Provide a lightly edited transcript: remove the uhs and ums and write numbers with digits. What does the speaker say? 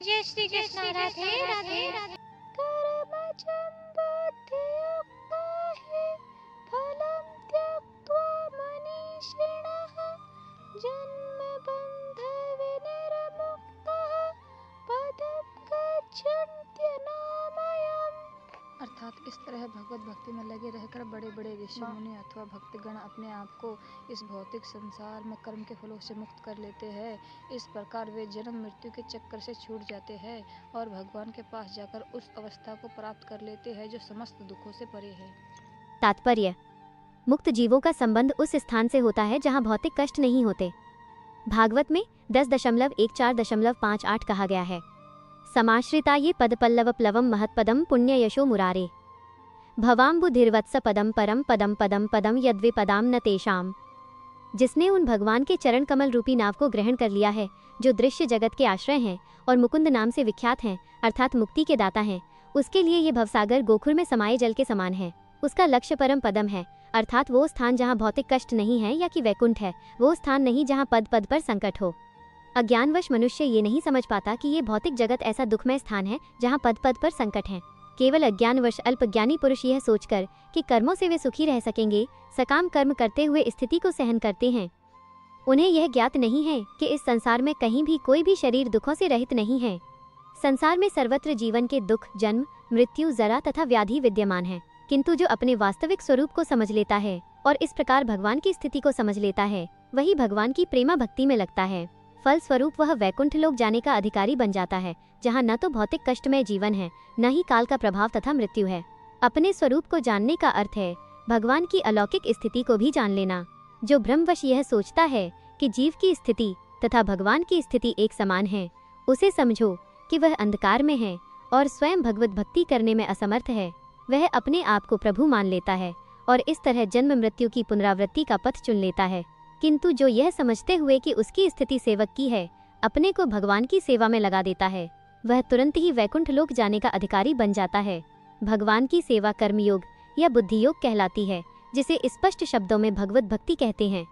जय श्री कृष्ण। राधे राधे राधे। कर्मजं बुद्धियुक्ता हि फलं त्यक्त्वा मनीषिणः जन्मबन्धविनिर्मुक्तः पदं गच्छन्त्यनामयम्। अर्थात इस तरह भगवत भक्ति में लगे रहकर बड़े बड़े ऋषि मुनि अथवा भक्तगण अपने आप को इस भौतिक संसार में कर्म के फलों से मुक्त कर लेते हैं। इस प्रकार वे जन्म मृत्यु के चक्कर से छूट जाते हैं और भगवान के पास जाकर उस अवस्था को प्राप्त कर लेते हैं जो समस्त दुखों से परे है। तात्पर्य: मुक्त जीवों का संबंध उस स्थान से होता है जहाँ भौतिक कष्ट नहीं होते। भागवत में 10.14.58 कहा गया है, समाश्रिता ये पदपल्लव प्लवम महत्पदम पुण्य यशो मुरारे भवाम्बुधिर्वत्स पदम परम पदम पदम पदम यद्विपदाम न तेषाम। जिसने उन भगवान के चरण कमल रूपी नाव को ग्रहण कर लिया है जो दृश्य जगत के आश्रय हैं और मुकुंद नाम से विख्यात हैं, अर्थात मुक्ति के दाता हैं, उसके लिए ये भवसागर गोखुर में समाये जल के समान है। उसका लक्ष्य परम पदम है, अर्थात वो स्थान जहाँ भौतिक कष्ट नहीं है, या कि वैकुंठ है, वो स्थान नहीं जहाँ पद पद पर संकट हो। अज्ञानवश मनुष्य ये नहीं समझ पाता कि ये भौतिक जगत ऐसा दुखमय स्थान है जहाँ पद पद पर संकट है। केवल अज्ञानवश अल्पज्ञानी पुरुष यह सोचकर कि कर्मों से वे सुखी रह सकेंगे, सकाम कर्म करते हुए स्थिति को सहन करते हैं। उन्हें यह ज्ञात नहीं है कि इस संसार में कहीं भी कोई भी शरीर दुखों से रहित नहीं है। संसार में सर्वत्र जीवन के दुख, जन्म, मृत्यु, जरा तथा व्याधि विद्यमान है। किंतु जो अपने वास्तविक स्वरूप को समझ लेता है और इस प्रकार भगवान की स्थिति को समझ लेता है, वही भगवान की प्रेमा भक्ति में लगता है। फल स्वरूप वह वैकुंठ लोक जाने का अधिकारी बन जाता है, जहाँ न तो भौतिक कष्टमय जीवन है, न ही काल का प्रभाव तथा मृत्यु है। अपने स्वरूप को जानने का अर्थ है भगवान की अलौकिक स्थिति को भी जान लेना। जो भ्रमवश यह सोचता है कि जीव की स्थिति तथा भगवान की स्थिति एक समान है, उसे समझो कि वह अंधकार में है और स्वयं भगवत भक्ति करने में असमर्थ है। वह अपने आप को प्रभु मान लेता है और इस तरह जन्म मृत्यु की पुनरावृत्ति का पथ चुन लेता है। किंतु जो यह समझते हुए कि उसकी स्थिति सेवक की है, अपने को भगवान की सेवा में लगा देता है, वह तुरंत ही वैकुंठ लोक जाने का अधिकारी बन जाता है। भगवान की सेवा कर्मयोग या बुद्धि योग कहलाती है, जिसे स्पष्ट शब्दों में भगवत भक्ति कहते हैं।